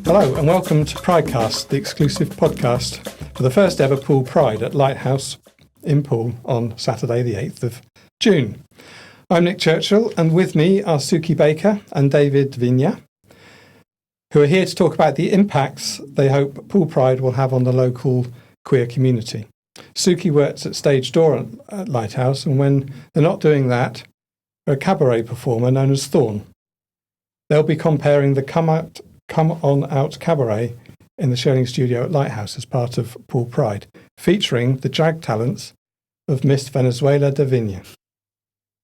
Hello and welcome to PrideCast, the exclusive podcast for the first ever Poole Pride at Lighthouse in Poole on Saturday the 8th of June. I'm Nick Churchill and with me are Sukie Baker and David Vigna, who are here to talk about the impacts they hope Poole Pride will have on the local queer community. Sukie works at Stage Door at Lighthouse, and when they're not doing that, they're a cabaret performer known as Thorn. They'll be comparing the On Out Cabaret in the Shirling Studio at Lighthouse as part of Poole Pride, featuring the drag talents of Miss Venezuela de Vigna.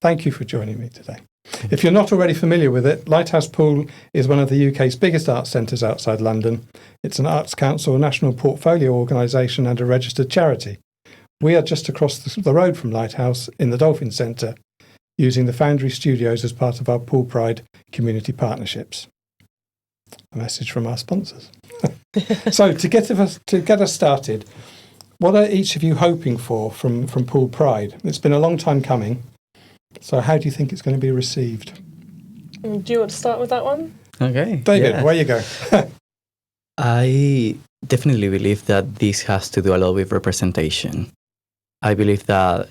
Thank you for joining me today. If you're not already familiar with it, Lighthouse Poole is one of the UK's biggest arts centres outside London. It's an Arts Council, a national portfolio organisation and a registered charity. We are just across the road from Lighthouse in the Dolphin Centre, using the Foundry Studios as part of our Poole Pride community partnerships. A message from our sponsors. So to get us started, what are each of you hoping for from Poole Pride? It's been a long time coming. So how do you think it's going to be received? Do you want to start with that one? Okay. David, where you go? I definitely believe that this has to do a lot with representation. I believe that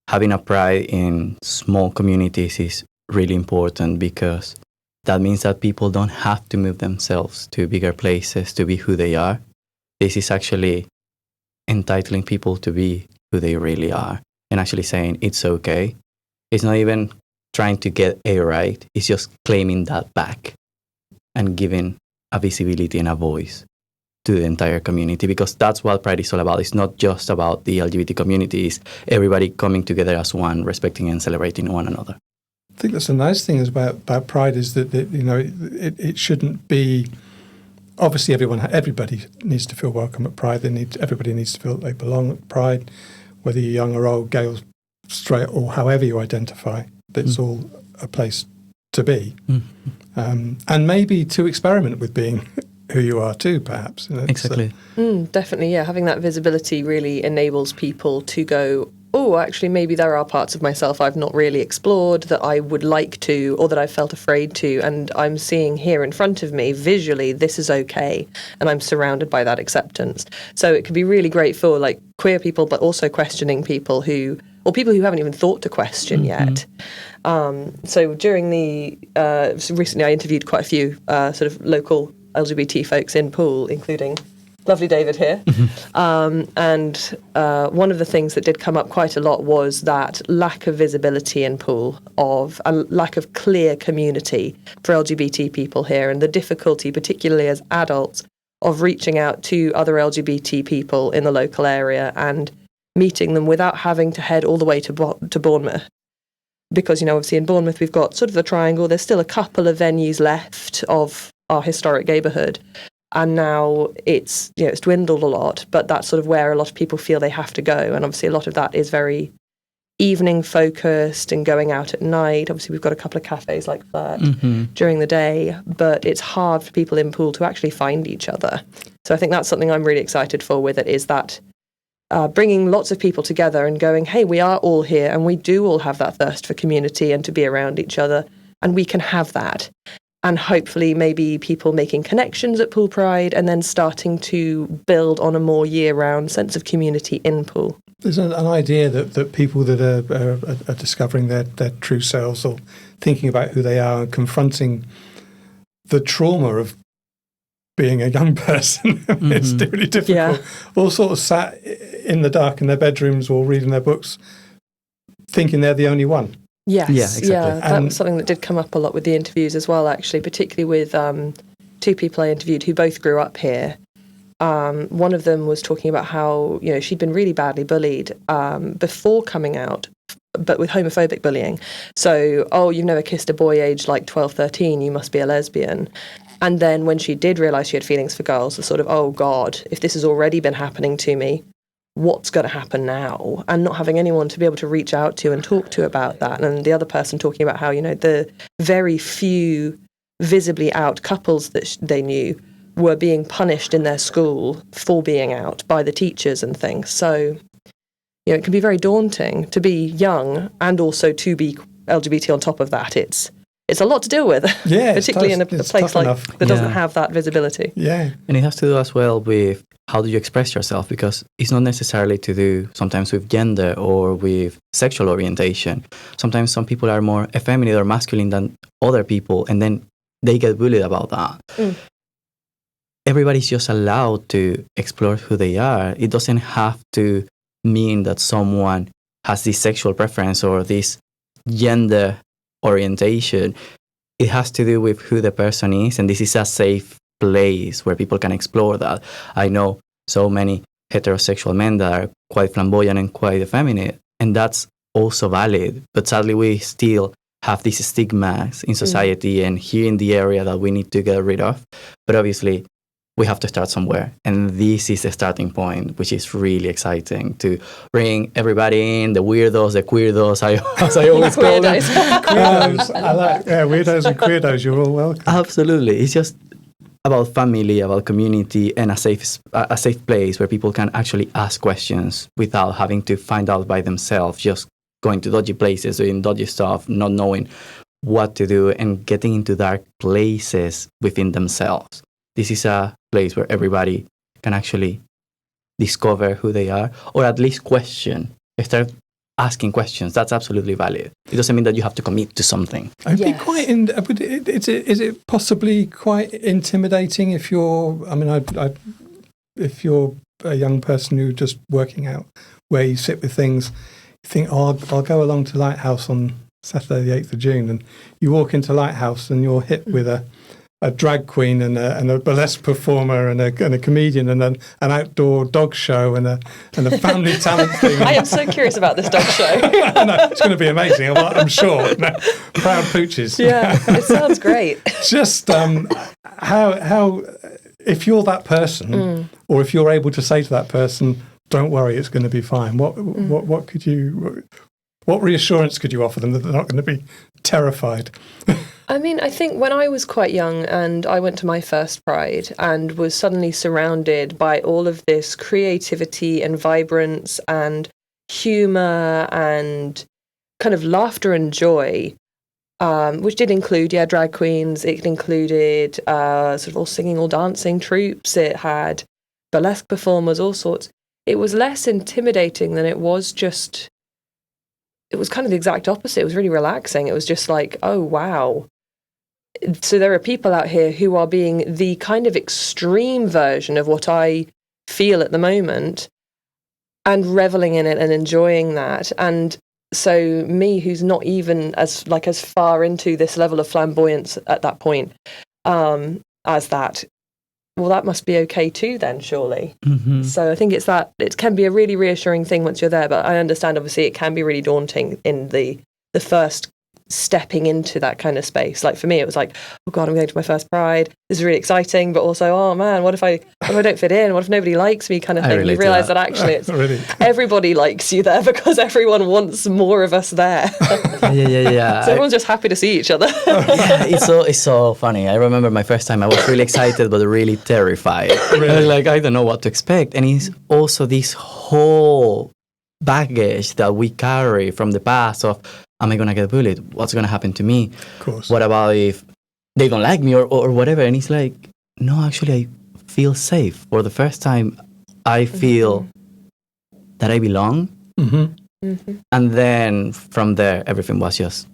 having a pride in small communities is really important because that means that people don't have to move themselves to bigger places to be who they are. This is actually entitling people to be who they really are and actually saying it's okay. It's not even trying to get a right. It's just claiming that back and giving a visibility and a voice to the entire community, because that's what Pride is all about. It's not just about the LGBT community. It's everybody coming together as one, respecting and celebrating one another. I think that's the nice thing about Pride is that it shouldn't be. Obviously, everybody needs to feel welcome at Pride. Everybody needs to feel that they belong at Pride, whether you're young or old, gay or straight, or however you identify. It's all a place to be, and maybe to experiment with being who you are too, perhaps. Exactly. Definitely, yeah. Having that visibility really enables people to go, oh, actually, maybe there are parts of myself I've not really explored that I would like to, or that I felt afraid to, and I'm seeing here in front of me, visually, this is okay, and I'm surrounded by that acceptance. So it can be really great for, like, queer people, but also questioning people who haven't even thought to question yet. So during recently I interviewed quite a few sort of local LGBT folks in Poole, including lovely David here. And one of the things that did come up quite a lot was that lack of visibility in Poole, of a lack of clear community for LGBT people here, and the difficulty, particularly as adults, of reaching out to other LGBT people in the local area and meeting them without having to head all the way to Bournemouth. Because, obviously in Bournemouth we've got sort of the triangle, there's still a couple of venues left of our historic neighbourhood. And now it's dwindled a lot, but that's sort of where a lot of people feel they have to go. And obviously a lot of that is very evening focused and going out at night. Obviously we've got a couple of cafes like that during the day, but it's hard for people in Poole to actually find each other. So I think that's something I'm really excited for with it, is that bringing lots of people together and going, hey, we are all here and we do all have that thirst for community and to be around each other, and we can have that. And hopefully maybe people making connections at Poole Pride and then starting to build on a more year-round sense of community in Poole. There's an idea that people that are discovering their true selves or thinking about who they are and confronting the trauma of being a young person, it's really difficult. Yeah. All sort of sat in the dark in their bedrooms or reading their books, thinking they're the only one. Yes, yeah, exactly. Yeah, that was something that did come up a lot with the interviews as well, actually, particularly with two people I interviewed who both grew up here. One of them was talking about how, she'd been really badly bullied before coming out, but with homophobic bullying. So, you've never kissed a boy aged like 12, 13, you must be a lesbian. And then when she did realise she had feelings for girls, the sort of, oh God, if this has already been happening to me, what's going to happen now? And not having anyone to be able to reach out to and talk to about that. And the other person talking about how, the very few visibly out couples that they knew were being punished in their school for being out by the teachers and things. So, it can be very daunting to be young and also to be LGBT on top of that. It's it's a lot to deal with, Yeah, particularly in a place like that doesn't have that visibility. Yeah. And it has to do as well with how do you express yourself, because it's not necessarily to do sometimes with gender or with sexual orientation. Sometimes some people are more effeminate or masculine than other people, and then they get bullied about that. Everybody's just allowed to explore who they are. It doesn't have to mean that someone has this sexual preference or this gender orientation. It has to do with who the person is, and this is a safe place where people can explore that. I know so many heterosexual men that are quite flamboyant and quite effeminate, and that's also valid. But sadly, we still have these stigmas in society and here in the area that we need to get rid of. But obviously, we have to start somewhere. And this is the starting point, which is really exciting, to bring everybody in, the weirdos, the queerdos, as I always call them. Queerdos. I like, weirdos and queerdos, you're all welcome. Absolutely. It's just about family, about community, and a safe place where people can actually ask questions without having to find out by themselves, just going to dodgy places, doing dodgy stuff, not knowing what to do, and getting into dark places within themselves. This is a place where everybody can actually discover who they are, or at least start asking questions. That's absolutely valid. It doesn't mean that you have to commit to something. It'd be quite. Is it possibly quite intimidating if you're? I mean, if you're a young person who's just working out where you sit with things, you think, oh, I'll go along to Lighthouse on Saturday the 8th of June, and you walk into Lighthouse and you're hit with a drag queen and a burlesque performer and a comedian and an outdoor dog show and a family talent thing. I am so curious about this dog show. I know, it's going to be amazing, I'm sure. Proud pooches. Yeah, it sounds great. Just how if you're that person, or if you're able to say to that person, "Don't worry, it's going to be fine." What reassurance could you offer them that they're not going to be terrified? I mean, I think when I was quite young and I went to my first Pride and was suddenly surrounded by all of this creativity and vibrance and humour and kind of laughter and joy, which did include, drag queens. It included sort of all singing, all dancing troupes. It had burlesque performers, all sorts. It was less intimidating than it was just... It was kind of the exact opposite. It was really relaxing. It was just like, oh, wow. So there are people out here who are being the kind of extreme version of what I feel at the moment and reveling in it and enjoying that. And so me, who's not even as far into this level of flamboyance at that point as that, well, that must be okay too then, surely. Mm-hmm. So I think it can be a really reassuring thing once you're there, but I understand obviously it can be really daunting in the first stepping into that kind of space. Like for me, it was like, oh God, I'm going to my first Pride. This is really exciting, but also, oh man, what if I don't fit in? What if nobody likes me kind of thing? You realise that actually it's really? Everybody likes you there because everyone wants more of us there. Yeah. So everyone's just happy to see each other. It's so funny. I remember my first time, I was really excited, but really terrified. Really? I was like, I don't know what to expect. And it's also this whole baggage that we carry from the past of, am I going to get bullied? What's going to happen to me? Of course. What about if they don't like me or whatever? And it's like, no, actually, I feel safe. For the first time, I feel that I belong. Mm-hmm. Mm-hmm. And then from there, everything was just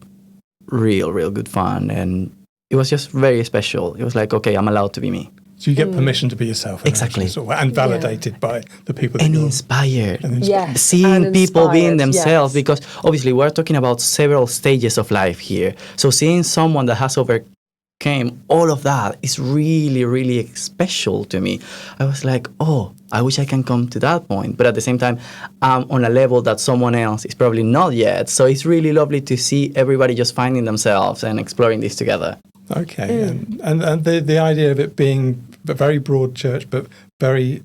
real good fun. And it was just very special. It was like, okay, I'm allowed to be me. So you get permission to be yourself. Exactly. And validated by the people that and you're... Inspired. Yes. Seeing people being themselves, because obviously we're talking about several stages of life here. So seeing someone that has overcame all of that is really special to me. I was like, oh, I wish I can come to that point. But at the same time, I'm on a level that someone else is probably not yet. So it's really lovely to see everybody just finding themselves and exploring this together. Okay, and the idea of it being a very broad church, but very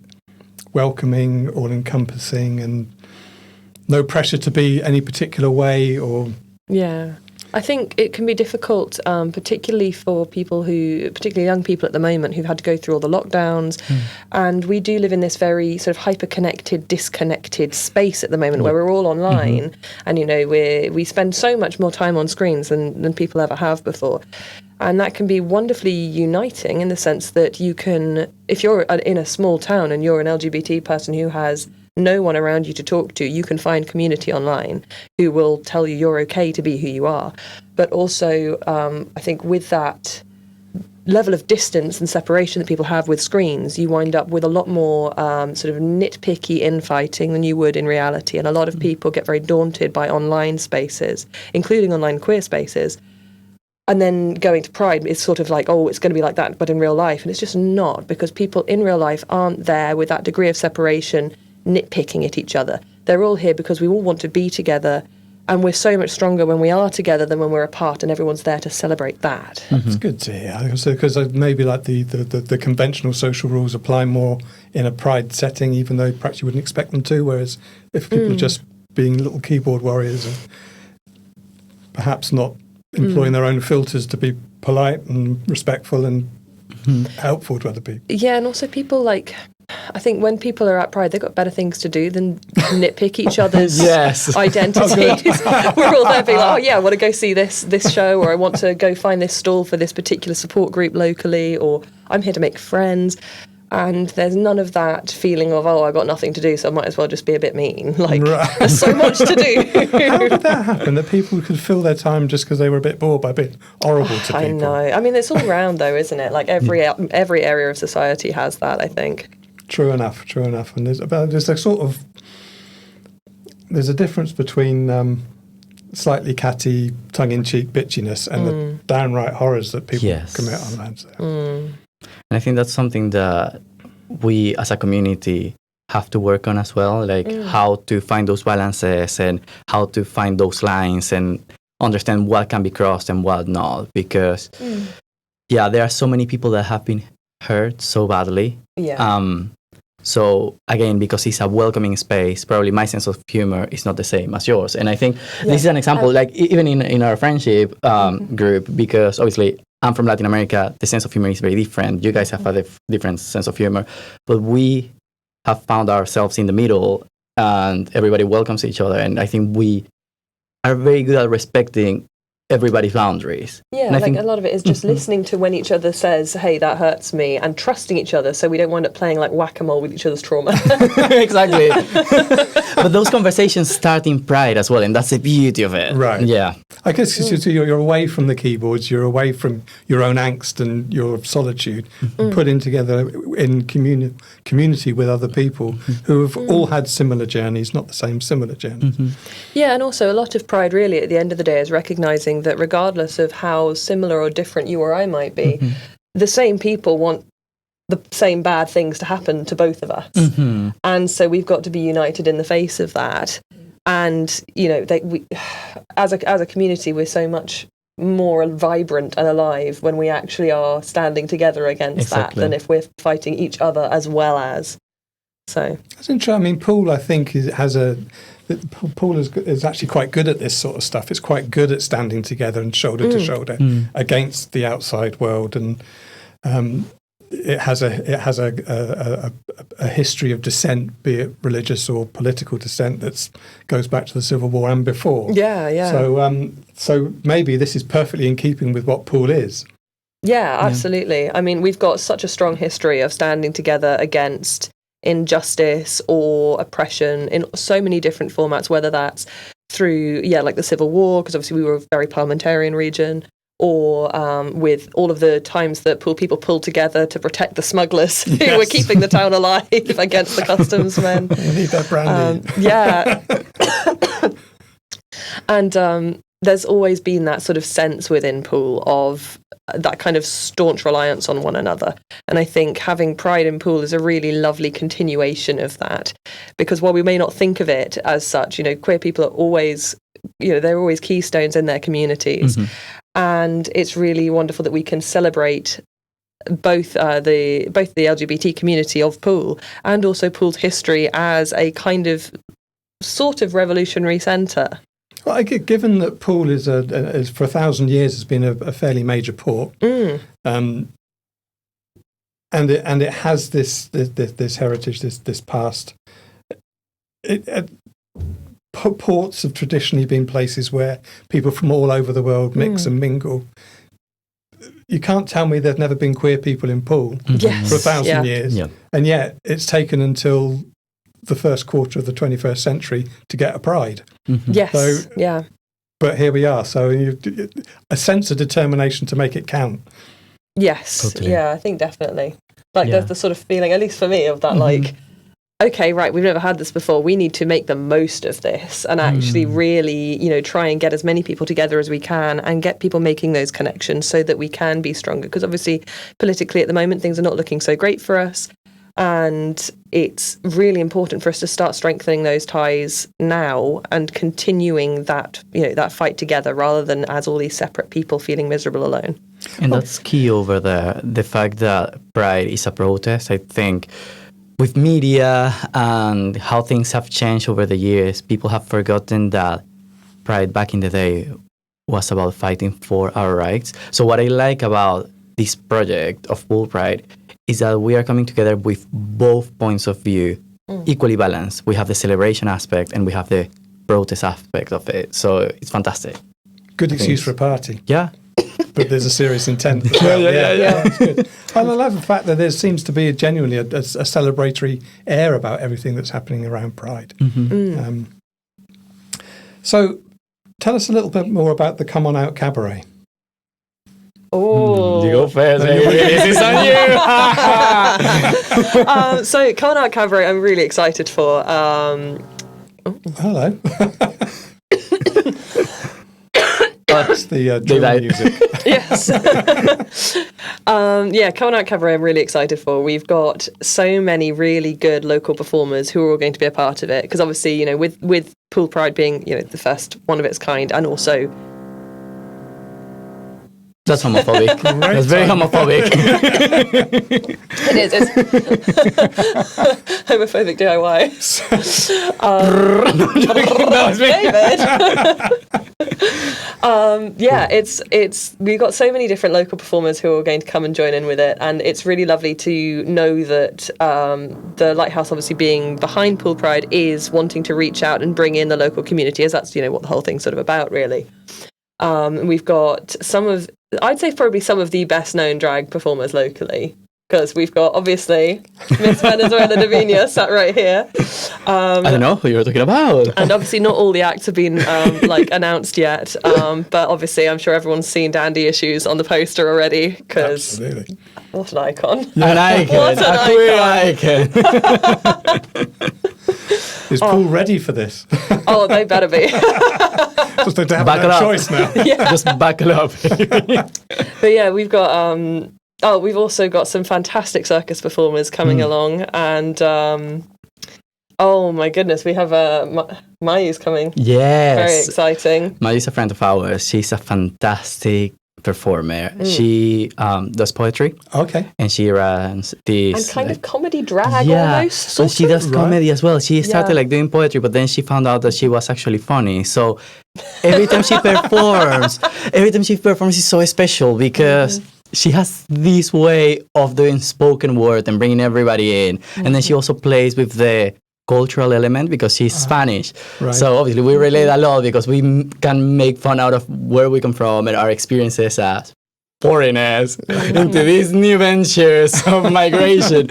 welcoming, all-encompassing, and no pressure to be any particular way or... Yeah. I think it can be difficult, particularly for particularly young people at the moment who've had to go through all the lockdowns. And we do live in this very sort of hyper-connected, disconnected space at the moment where we're all online. And, we spend so much more time on screens than people ever have before. And that can be wonderfully uniting in the sense that you can, if you're in a small town and you're an LGBT person who has no one around you to talk to, you can find community online who will tell you you're okay to be who you are. But also, I think with that level of distance and separation that people have with screens, you wind up with a lot more sort of nitpicky infighting than you would in reality. And a lot of people get very daunted by online spaces, including online queer spaces. And then going to Pride, it's sort of like, oh, it's going to be like that, but in real life. And it's just not, because people in real life aren't there with that degree of separation, nitpicking at each other. They're all here because we all want to be together, and we're so much stronger when we are together than when we're apart, and everyone's there to celebrate that. It's good to hear. Because maybe like the conventional social rules apply more in a Pride setting, even though perhaps you wouldn't expect them to, whereas if people are just being little keyboard warriors and perhaps not employing their own filters to be polite and respectful and helpful to other people. Yeah, and also people I think when people are at Pride, they've got better things to do than nitpick each other's identities. We're all there being like, oh yeah, I want to go see this show, or I want to go find this stall for this particular support group locally, or I'm here to make friends. And there's none of that feeling of, oh, I've got nothing to do, so I might as well just be a bit mean. There's so much to do. How did that happen, that people could fill their time just because they were a bit bored by being horrible to people? I know. I mean, it's all around, though, isn't it? Like every area of society has that, I think. True enough. And there's a difference between slightly catty, tongue-in-cheek bitchiness and the downright horrors that people commit online. So. And I think that's something that we as a community have to work on as well, like how to find those balances and how to find those lines and understand what can be crossed and what not. Because, there are so many people that have been hurt so badly. So again, because it's a welcoming space, probably my sense of humor is not the same as yours. And I think this is an example, like even in our friendship group, because obviously I'm from Latin America, the sense of humor is very different. You guys have a different sense of humor, but we have found ourselves in the middle and everybody welcomes each other. And I think we are very good at respecting everybody's boundaries. Yeah, and I think a lot of it is just listening to when each other says, hey, that hurts me, and trusting each other so we don't wind up playing like whack-a-mole with each other's trauma. Exactly. But those conversations start in Pride as well, and that's the beauty of it. Right. Yeah. I guess you're away from the keyboards, you're away from your own angst and your solitude, putting together in community with other people who have all had similar journeys, not the same, similar journeys. Yeah, and also a lot of Pride really at the end of the day is recognising that regardless of how similar or different you or I might be, the same people want the same bad things to happen to both of us. And so we've got to be united in the face of that. And, we, as a community, we're so much more vibrant and alive when we actually are standing together against that than if we're fighting each other as well as. So that's interesting. I mean, Poole, I think, Poole is actually quite good at this sort of stuff. It's quite good at standing together and shoulder to shoulder against the outside world, and it has a history of dissent, be it religious or political dissent, that goes back to the Civil War and before. Yeah. So maybe this is perfectly in keeping with what Poole is. Yeah, absolutely. I mean, we've got such a strong history of standing together against injustice or oppression in so many different formats, whether that's through, like the Civil War, because obviously we were a very parliamentarian region, or with all of the times that people pulled together to protect the smugglers who were keeping the town alive against the customs men. We need that brandy. And there's always been that sort of sense within Poole of that kind of staunch reliance on one another. And I think having Pride in Poole is a really lovely continuation of that, because while we may not think of it as such, queer people are always, they're always keystones in their communities. And it's really wonderful that we can celebrate both the LGBT community of Poole and also Poole's history as a kind of sort of revolutionary centre. Well, given that Poole is for 1,000 years has been a fairly major port, and it has this heritage, this past. Ports have traditionally been places where people from all over the world mix and mingle. You can't tell me there've never been queer people in Poole for 1,000 years, and yet it's taken until the first quarter of the 21st century to get a Pride. Yes, But here we are. So a sense of determination to make it count. Yes, totally. yeah, I think definitely. Like there's the sort of feeling, at least for me, of that like, okay, right, we've never had this before. We need to make the most of this and actually really, try and get as many people together as we can and get people making those connections so that we can be stronger. Because obviously, politically at the moment, things are not looking so great for us. And it's really important for us to start strengthening those ties now and continuing that, that fight together rather than as all these separate people feeling miserable alone. And that's key over there. The fact that Pride is a protest, I think, with media and how things have changed over the years, people have forgotten that Pride back in the day was about fighting for our rights. So what I like about this project of Poole Pride is that we are coming together with both points of view equally balanced. We have the celebration aspect and we have the protest aspect of it. So it's fantastic. Good excuse for a party. Yeah. But there's a serious intent. Yeah. It's good. And I love the fact that there seems to be genuinely a celebratory air about everything that's happening around Pride. So tell us a little bit more about the On Out Cabaret. Oh, You go first. This is on you. so On Out Cabaret, I'm really excited for. Hello. That's the drum music. Yes. On Out Cabaret, I'm really excited for. We've got so many really good local performers who are all going to be a part of it. Because obviously, with Poole Pride being, the first one of its kind, and also. That's homophobic. That's very homophobic. It is. It's homophobic DIY. David. It's we've got so many different local performers who are going to come and join in with it, and it's really lovely to know that the Lighthouse, obviously being behind Poole Pride, is wanting to reach out and bring in the local community, as that's what the whole thing's sort of about, really. And we've got I'd say probably some of the best known drag performers locally, because we've got obviously Miss Venezuela Davinia sat right here. I don't know who you're talking about. And obviously not all the acts have been announced yet, but obviously I'm sure everyone's seen Dandy Issues on the poster already, because what an icon. An icon. What an icon. Is Poole ready for this? Oh, they better be. Just to have no choice now. Just buckle up. But yeah, we've got we've also got some fantastic circus performers coming along, and oh my goodness, we have Mayu's coming. Yes. Very exciting. Mayu's a friend of ours. She's a fantastic performer. She does poetry. Okay. And she runs this... And kind of comedy drag almost. And she does comedy as well. She started Yeah. doing poetry, but then she found out that she was actually funny. So every time she performs, it's so special because she has this way of doing spoken word and bringing everybody in. And then she also plays with the cultural element because she's Spanish. Right. So obviously we relate a lot because we can make fun out of where we come from and our experiences as foreigners into these new ventures of migration.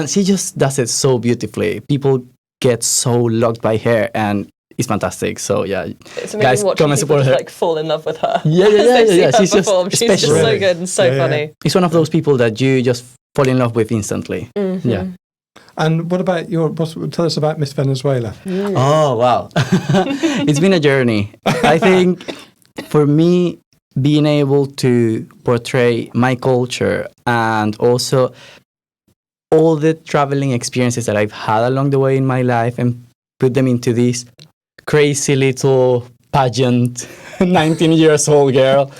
She just does it so beautifully. People get so locked by her and it's fantastic. So yeah, It's amazing guys, watching come and people support just her. fall in love with her. Yeah. She's just so good and so funny. It's one of those people that you just fall in love with instantly. Mm-hmm. Yeah. And what about tell us about Miss Venezuela. Oh, wow. It's been a journey. I think for me, being able to portray my culture and also all the traveling experiences that I've had along the way in my life and put them into this crazy little pageant 19 years old girl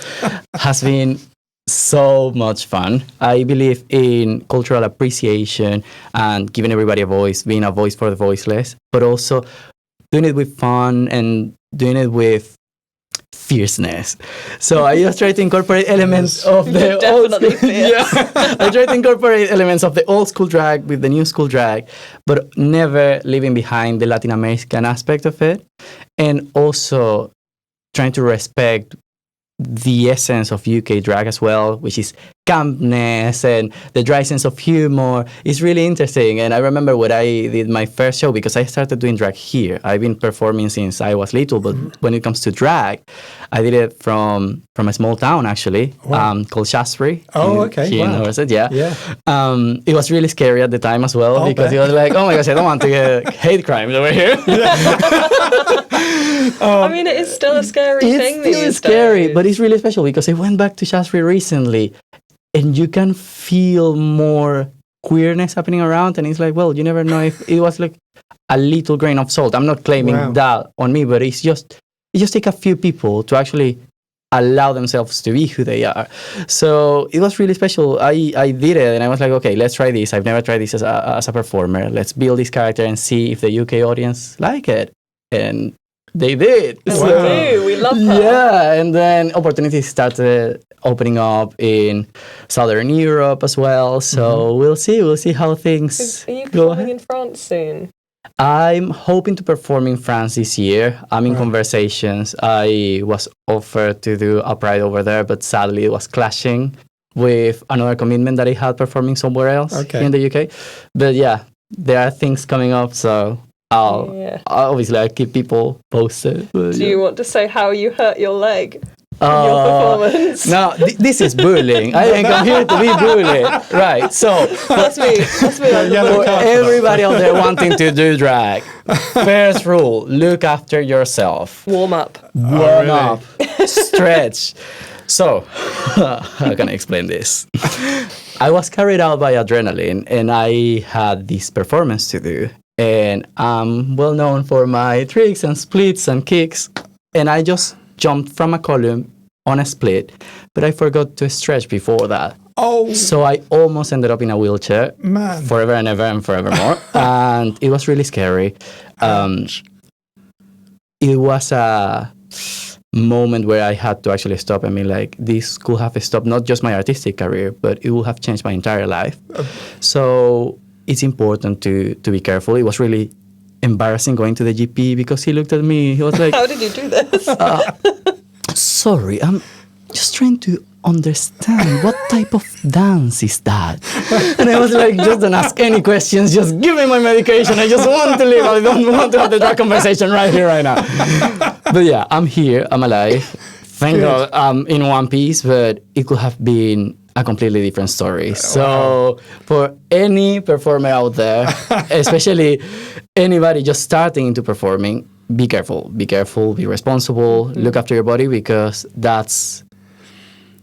has been so much fun. I believe in cultural appreciation and giving everybody a voice, being a voice for the voiceless, but also doing it with fun and doing it with fierceness. So I just try to incorporate elements of the old Definitely school. fierce. I try to incorporate elements of the old school drag with the new school drag, but never leaving behind the Latin American aspect of it, and also trying to respect the essence of UK drag as well, which is campness and the dry sense of humor. Is really interesting. And I remember when I did my first show, because I started doing drag here. I've been performing since I was little, but when it comes to drag, I did it from a small town actually, called Shaftesbury. Here in Dorset, yeah. It was really scary at the time as well, because it was like, oh my gosh, I don't want to get hate crimes over here. I mean, it is still a scary thing. It's still scary, but it's really special because I went back to Shaftesbury recently, and you can feel more queerness happening around, and it's like, well, you never know if it was like a little grain of salt. I'm not claiming that on me, but it just take a few people to actually allow themselves to be who they are. So it was really special. I did it, and I was like, okay, let's try this. I've never tried this as a performer. Let's build this character and see if the UK audience like it. And they did. We love her. Yeah, and then opportunities started opening up in Southern Europe as well. So we'll see how things Are you go. performing in France soon? I'm hoping to perform in France this year. I'm in conversations. I was offered to do a Pride over there, but sadly it was clashing with another commitment that I had performing somewhere else in the UK. But yeah, there are things coming up, so I'll keep people posted. Do you want to say how you hurt your leg in your performance? No, this is bullying. I didn't come here to be bullied. Right, so That's me. for everybody out there wanting to do drag, first rule, look after yourself. Warm up. Warm up. Stretch. So, how can I explain this? I was carried out by adrenaline, and I had this performance to do. And I'm well known for my tricks and splits and kicks. And I just jumped from a column on a split, but I forgot to stretch before that. Oh! So I almost ended up in a wheelchair. Man. Forever and ever and forevermore. And it was really scary. It was a moment where I had to actually stop and be like, this could have stopped not just my artistic career, but it would have changed my entire life. So it's important to be careful. It was really embarrassing going to the GP because he looked at me. He was like, how did you do this? Sorry, I'm just trying to understand what type of dance is that. And I was like, just don't ask any questions. Just give me my medication. I just want to live. I don't want to have the drag conversation right here, right now. But yeah, I'm here. I'm alive. Thank God I'm in one piece, but it could have been a completely different story. So for any performer out there, especially anybody just starting into performing, be careful, be responsible, look after your body, because that's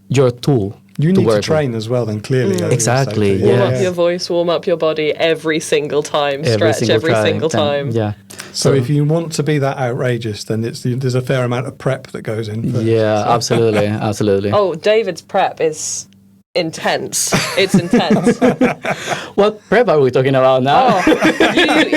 your tool. You need to work train as well, then, clearly. Exactly, Warm yeah. up your voice, warm up your body every single time, stretch every single time. Yeah. So if you want to be that outrageous, then there's a fair amount of prep that goes in. Absolutely, absolutely. Oh, David's prep is intense. It's intense. What prep are we talking about now?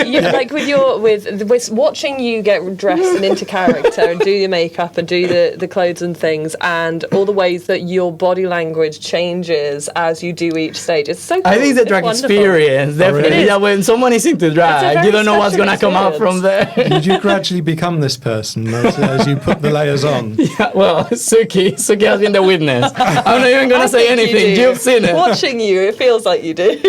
You like with watching you get dressed and into character and do your makeup and do the clothes and things, and all the ways that your body language changes as you do each stage. It's so cool. I think it's a drag experience, definitely. Really? Yeah, when someone is into drag, you don't know what's going to come up from there. Did you gradually become this person as you put the layers on? Yeah, well, Sukie has been the witness. I'm not even going to say anything. You've seen it. Watching you, it feels like you do.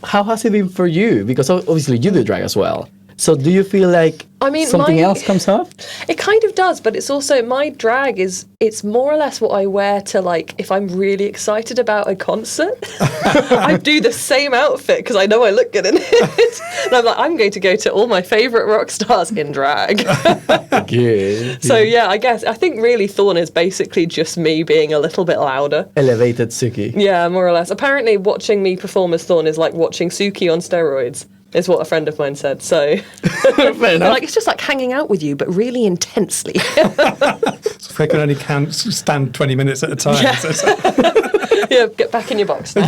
How has it been for you? Because obviously you do drag as well. So do you feel like something else comes up? It kind of does, but it's also, my drag it's more or less what I wear to, like, if I'm really excited about a concert. I do the same outfit because I know I look good in it. And I'm like, I'm going to go to all my favourite rock stars in drag. Good. So yeah, I think really Thorn is basically just me being a little bit louder. Elevated Sukie. Yeah, more or less. Apparently watching me perform as Thorn is like watching Sukie on steroids. Is what a friend of mine said. So, fair enough. Like, it's just like hanging out with you, but really intensely. So if they can only stand 20 minutes at a time. Yeah, yeah, get back in your box now.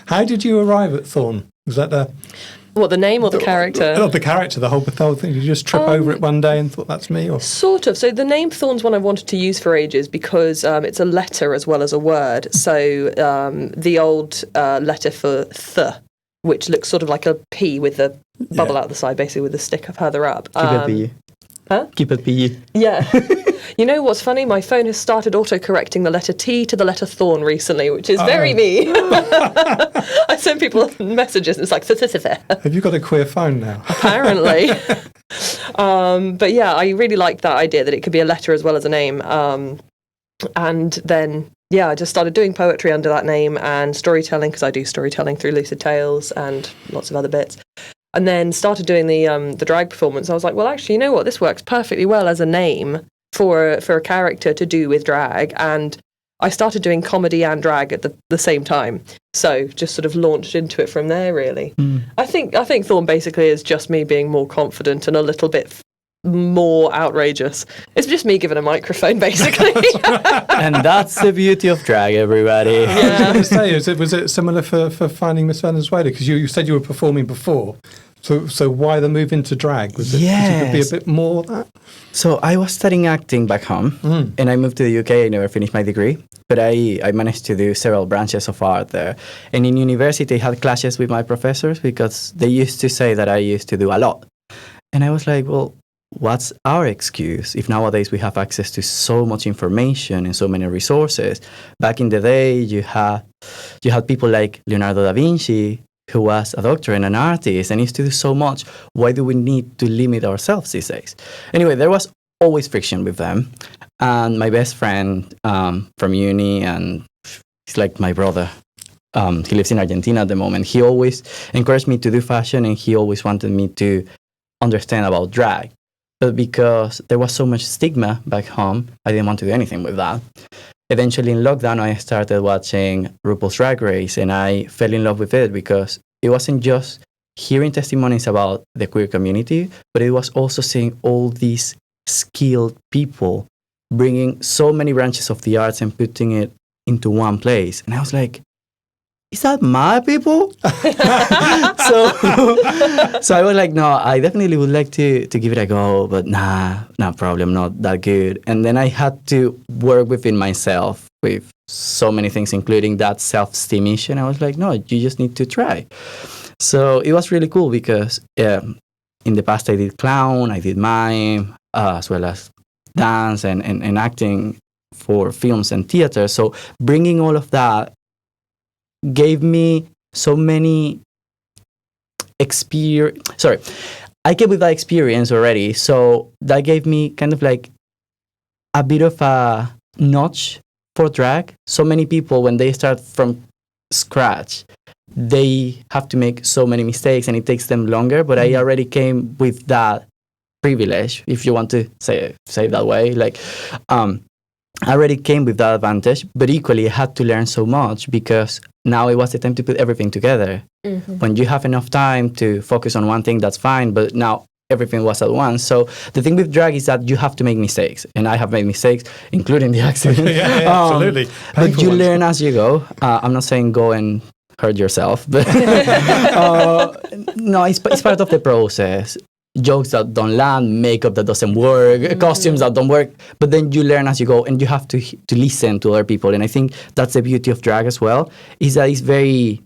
How did you arrive at Thorn? Was that What, the name or the character? Oh, the character, the whole thing. You just trip over it one day and thought, that's me? Or Sort of. So the name Thorn's one I wanted to use for ages because it's a letter as well as a word. So the old letter for th, which looks sort of like a P with the bubble out the side, basically with the sticker further up. Keep it PG. Huh? Keep it PG. Yeah. You know what's funny? My phone has started auto-correcting the letter T to the letter Thorn recently, which is very me. I send people messages and it's like, have you got a queer phone now? Apparently. But yeah, I really liked that idea that it could be a letter as well as a name. And then, I just started doing poetry under that name and storytelling, because I do storytelling through Lucid Tales and lots of other bits. And then started doing the drag performance. I was like, well, actually, you know what? This works perfectly well as a name for a character to do with drag. And I started doing comedy and drag at the same time. So just sort of launched into it from there, really. I think Thorn basically is just me being more confident and a little bit more outrageous. It's just me given a microphone, basically. And that's the beauty of drag, everybody. I was going to say, was it similar for Finding Miss Venezuela? Because you said you were performing before. So why the move into drag? Was it to be a bit more that? So I was studying acting back home, and I moved to the UK. I never finished my degree, but I managed to do several branches of art there. And in university, I had clashes with my professors because they used to say that I used to do a lot. And I was like, well, what's our excuse if nowadays we have access to so much information and so many resources? Back in the day, you had people like Leonardo da Vinci, who was a doctor and an artist and used to do so much. Why do we need to limit ourselves these days? Anyway, there was always friction with them. And my best friend from uni, and he's like my brother, he lives in Argentina at the moment. He always encouraged me to do fashion, and he always wanted me to understand about drag. But because there was so much stigma back home, I didn't want to do anything with that. Eventually, in lockdown, I started watching RuPaul's Drag Race, and I fell in love with it because it wasn't just hearing testimonies about the queer community, but it was also seeing all these skilled people bringing so many branches of the arts and putting it into one place. And I was like, is that my people? So I was like, no, I definitely would like to give it a go, but no problem, not that good. And then I had to work within myself with so many things, including that self-esteem issue. And I was like, no, you just need to try. So it was really cool because in the past I did clown, I did mime, as well as dance and acting for films and theater. So bringing all of that gave me so many experience. I came with that experience already, so that gave me kind of like a bit of a notch for drag. So many people, when they start from scratch, they have to make so many mistakes and it takes them longer, but I already came with that privilege, if you want to say it that way. Like I already came with that advantage, but equally I had to learn so much because now it was the time to put everything together. When you have enough time to focus on one thing, that's fine, but now everything was at once. So the thing with drag is that you have to make mistakes, and I have made mistakes, including the accident. Absolutely. But you learn as you go. I'm not saying go and hurt yourself, but no, it's part of the process. Jokes that don't land, makeup that doesn't work, costumes that don't work, but then you learn as you go, and you have to listen to other people. And I think that's the beauty of drag as well, is that it's very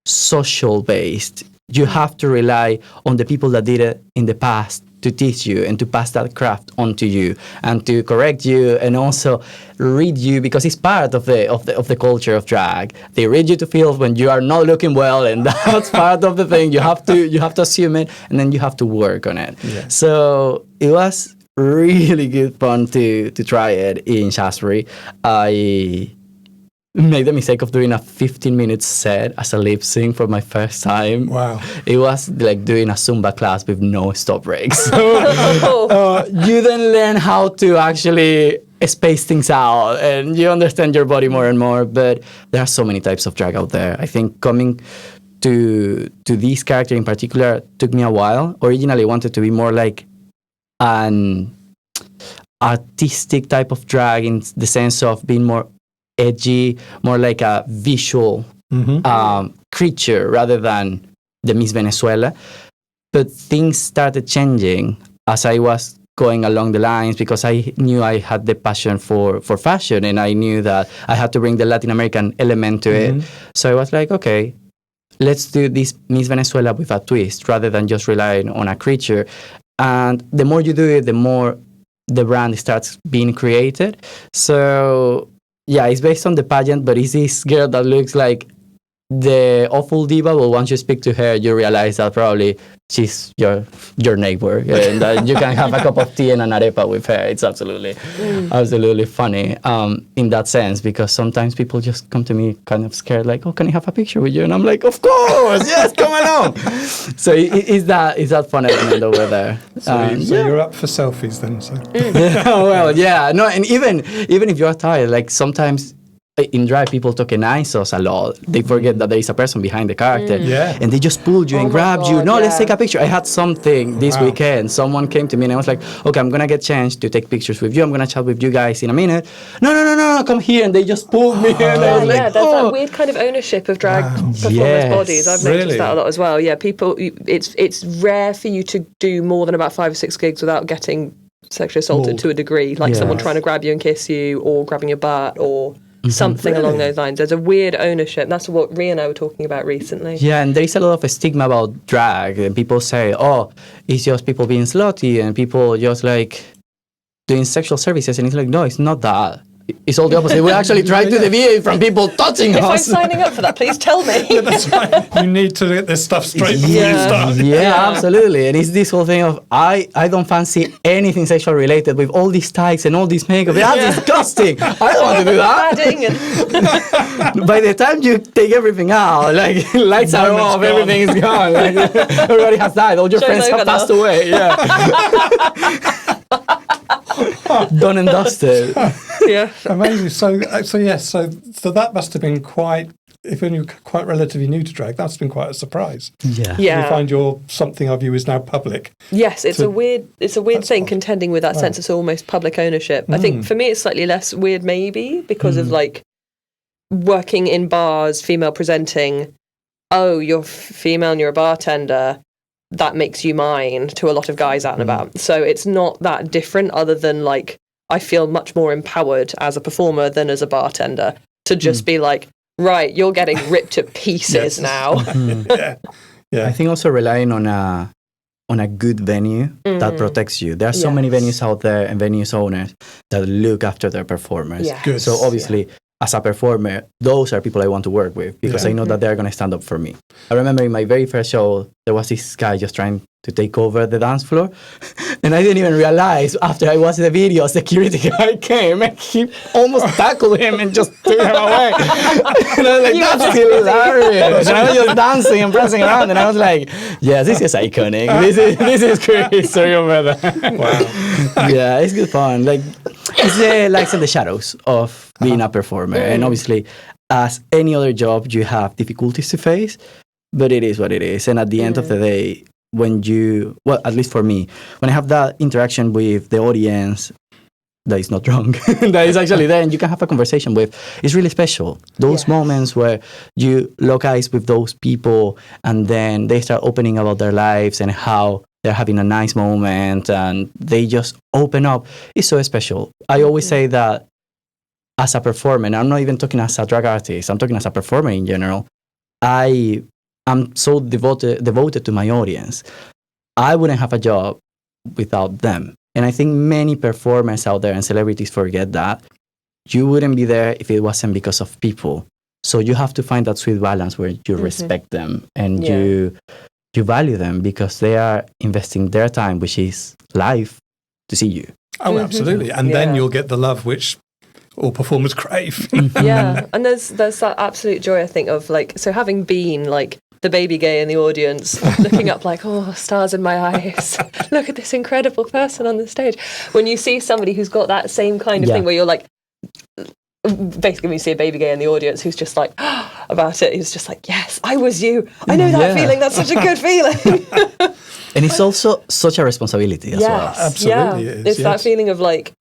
social based. You have to rely on the people that did it in the past to teach you and to pass that craft on to you and to correct you and also read you, because it's part of the culture of drag. They read you to filth when you are not looking well, and that's part of the thing. You have to assume it, and then you have to work on it. Yeah. So it was really good fun to try it in Shaftesbury. I made the mistake of doing a 15-minute set as a lip sync for my first time. Wow. It was like doing a Zumba class with no stop breaks. So, you then learn how to actually space things out, and you understand your body more and more. But there are so many types of drag out there. I think coming to this character in particular took me a while. Originally, I wanted to be more like an artistic type of drag, in the sense of being more edgy, more like a visual creature rather than the Miss Venezuela. But things started changing as I was going along the lines, because I knew I had the passion for fashion, and I knew that I had to bring the Latin American element to it. So I was like, okay, let's do this Miss Venezuela with a twist rather than just relying on a creature. And the more you do it, the more the brand starts being created. So yeah, it's based on the pageant, but it's this girl that looks like the awful diva, but once you speak to her, you realize that probably she's your neighbor, and that you can have a cup of tea and an arepa with her. It's absolutely funny in that sense, because sometimes people just come to me kind of scared, like, oh, can I have a picture with you? And I'm like, of course, yes, come along. So it's that fun element over there. So you're up for selfies then? So. Well, yeah, no, and even if you're tired, like sometimes in drag, people tokenize us a lot. They forget that there is a person behind the character. And they just pulled you and grabbed you. No, let's take a picture. I had something this weekend. Someone came to me and I was like, okay, I'm going to get chance to take pictures with you. I'm going to chat with you guys in a minute. No, come here. And they just pulled me. And I was like, there's that weird kind of ownership of drag performers' bodies. I've noticed that a lot as well. Yeah, people, it's rare for you to do more than about 5 or 6 gigs without getting sexually assaulted to a degree, like someone trying to grab you and kiss you, or grabbing your butt, or something along those lines. There's a weird ownership. That's what Rhea and I were talking about recently. Yeah, and there is a lot of stigma about drag. And people say, oh, it's just people being slutty and people just like doing sexual services. And it's like, no, it's not that. It's all the opposite. We actually try to deviate from people touching us. If I'm signing up for that, please tell me. Yeah, that's right. You need to get this stuff straight before you start. Yeah, absolutely. And it's this whole thing of, I don't fancy anything sexual related with all these tights and all this makeup. That's disgusting. I don't want to do that. By the time you take everything out, like lights are off, everything is gone. Like, everybody has died. All your friends have passed away. Yeah. Done and dusted. Yeah. Amazing. So that must have been quite, if you're quite relatively new to drag, that's been quite a surprise. Yeah. You find something of you is now public. Yes, it's a weird thing, contending with that sense of almost public ownership. I think for me it's slightly less weird maybe because of like working in bars, female presenting. Oh, you're female and you're a bartender. That makes you mine to a lot of guys out and about. So it's not that different, other than like I feel much more empowered as a performer than as a bartender to just be like, right, you're getting ripped to pieces now. Yeah. I think also relying on a good venue that protects you. There are so many venues out there and venues owners that look after their performers. Yeah. Good. So obviously, as a performer, those are people I want to work with because I know that they're going to stand up for me. I remember in my very first show, there was this guy just trying to take over the dance floor. And I didn't even realize after I watched the video, a security guy came and he almost tackled him and just took him away. And I was like, that's hilarious. And I was just dancing and prancing around. And I was like, yeah, this is iconic. This is great history over there. Wow. Yeah, it's good fun. Like, it's the lights and the shadows of being a performer. And obviously, as any other job, you have difficulties to face, but it is what it is. And at the end of the day, when at least for me, when I have that interaction with the audience that is not drunk, that is actually there and you can have a conversation with, it's really special. Those moments where you lock eyes with those people and then they start opening about their lives and how they're having a nice moment and they just open up. It's so special. I always say that as a performer, and I'm not even talking as a drag artist, I'm talking as a performer in general, I'm so devoted to my audience. I wouldn't have a job without them. And I think many performers out there and celebrities forget that. You wouldn't be there if it wasn't because of people. So you have to find that sweet balance where you respect them and you value them because they are investing their time, which is life, to see you. Oh, absolutely. And then you'll get the love which all performers crave. And there's that absolute joy, I think, of like, so having been like the baby gay in the audience, looking up like, oh, stars in my eyes. Look at this incredible person on the stage. When you see somebody who's got that same kind of thing where you're like, basically when you see a baby gay in the audience who's just like, about it, who's just like, yes, I was you. I know that feeling. That's such a good feeling. And it's also such a responsibility as well. Absolutely it is. It's that feeling of like,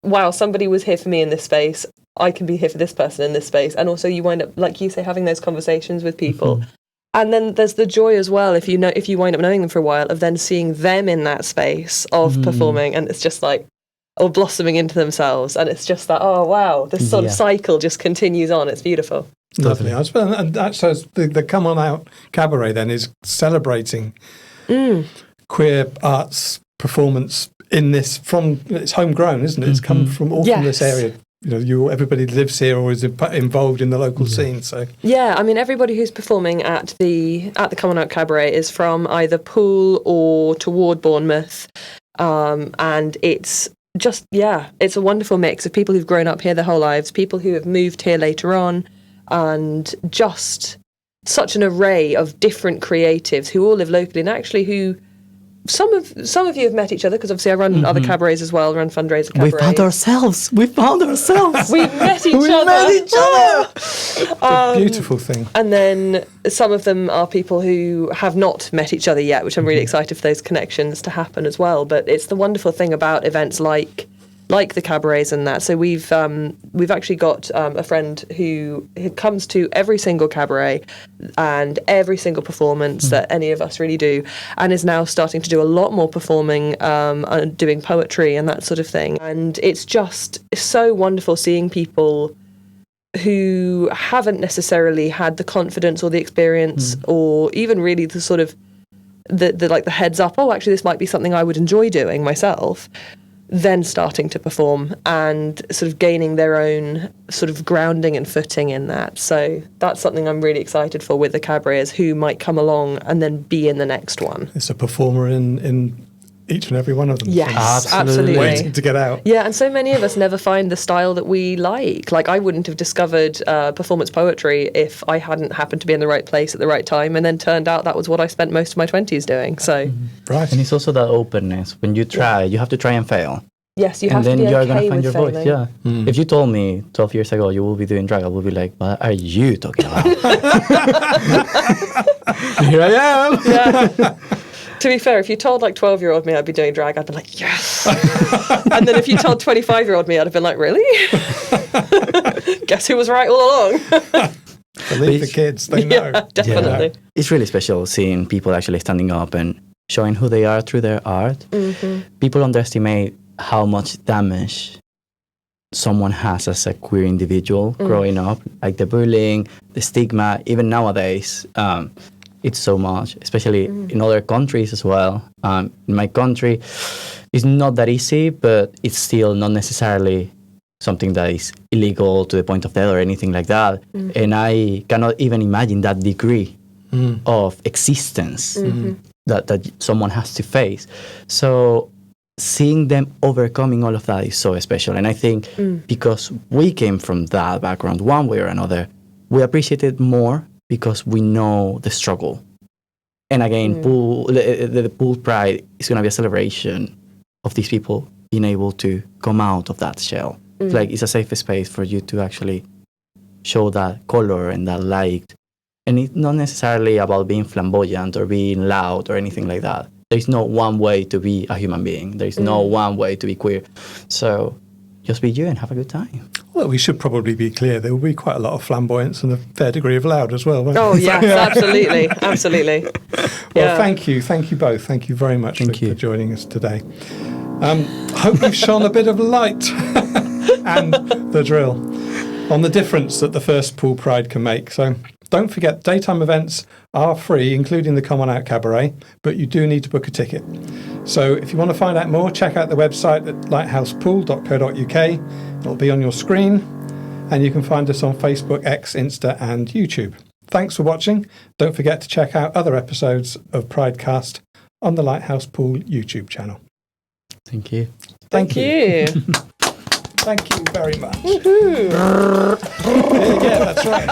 wow, somebody was here for me in this space. I can be here for this person in this space. And also you wind up, like you say, having those conversations with people. And then there's the joy as well, if you wind up knowing them for a while, of then seeing them in that space of performing, and it's just like, or blossoming into themselves, and it's just that, oh wow, this sort of cycle just continues on. It's beautiful. Lovely. And that shows the Come On Out Cabaret then is celebrating queer arts performance in this, it's homegrown, isn't it? It's come from this area. Everybody lives here or is involved in the local scene. So I mean, everybody who's performing at the Come On Out Cabaret is from either Poole or toward Bournemouth, and it's just it's a wonderful mix of people who've grown up here their whole lives, people who have moved here later on, and just such an array of different creatives who all live locally, and actually who. Some of you have met each other, because obviously I run other cabarets as well, run fundraiser cabarets. We found ourselves. We've met each other. It's a beautiful thing. And then some of them are people who have not met each other yet, which I'm really excited for those connections to happen as well. But it's the wonderful thing about events like the cabarets and that. So we've actually got a friend who comes to every single cabaret and every single performance that any of us really do, and is now starting to do a lot more performing, doing poetry and that sort of thing. And it's just so wonderful seeing people who haven't necessarily had the confidence or the experience or even really the sort of the heads up, oh, actually this might be something I would enjoy doing myself, then starting to perform and sort of gaining their own sort of grounding and footing in that. So that's something I'm really excited for with the cabarets, who might come along and then be in the next one. It's a performer in each and every one of them. Yes, absolutely. Waiting to get out. Yeah, and so many of us never find the style that we like. Like, I wouldn't have discovered performance poetry if I hadn't happened to be in the right place at the right time, and then turned out that was what I spent most of my 20s doing. So, right. And it's also that openness. When you try, you have to try and fail. Yes, you have to be okay. And then you're going to find your failing. voice. Yeah. If you told me 12 years ago you will be doing drag, I would be like, what are you talking about? Here I am. Yeah. To be fair, if you told 12-year-old me I'd be doing drag, I'd be like, yes. And then if you told 25-year-old me, I'd have been like, really? Guess who was right all along? Believe the kids, they know. Yeah, definitely. Yeah. It's really special seeing people actually standing up and showing who they are through their art. People underestimate how much damage someone has as a queer individual growing up, like the bullying, the stigma, even nowadays. It's so much, especially in other countries as well. In my country, it's not that easy, but it's still not necessarily something that is illegal to the point of death or anything like that. And I cannot even imagine that degree of existence that someone has to face. So seeing them overcoming all of that is so special. And I think because we came from that background one way or another, we appreciate it more because we know the struggle. And again, the Poole Pride is going to be a celebration of these people being able to come out of that shell. It's a safe space for you to actually show that color and that light. And it's not necessarily about being flamboyant or being loud or anything like that. There's no one way to be a human being. There's no one way to be queer. So just be you and have a good time. Well, we should probably be clear. There will be quite a lot of flamboyance and a fair degrry of loud as well. Oh, yes, absolutely. Absolutely. Well, thank you. Thank you both. Thank you very much for joining us today. Hope you've shone a bit of light and the drill on the difference that the first Poole Pride can make. So don't forget, daytime events are free, including the Come On Out Cabaret, but you do need to book a ticket. So if you want to find out more, check out the website at lighthousepoole.co.uk. It'll be on your screen, and you can find us on Facebook, X, Insta, and YouTube. Thanks for watching. Don't forget to check out other episodes of PrideCast on the Lighthouse Poole YouTube channel. Thank you. Thank you. Thank you very much. Woohoo. Yeah, that's right.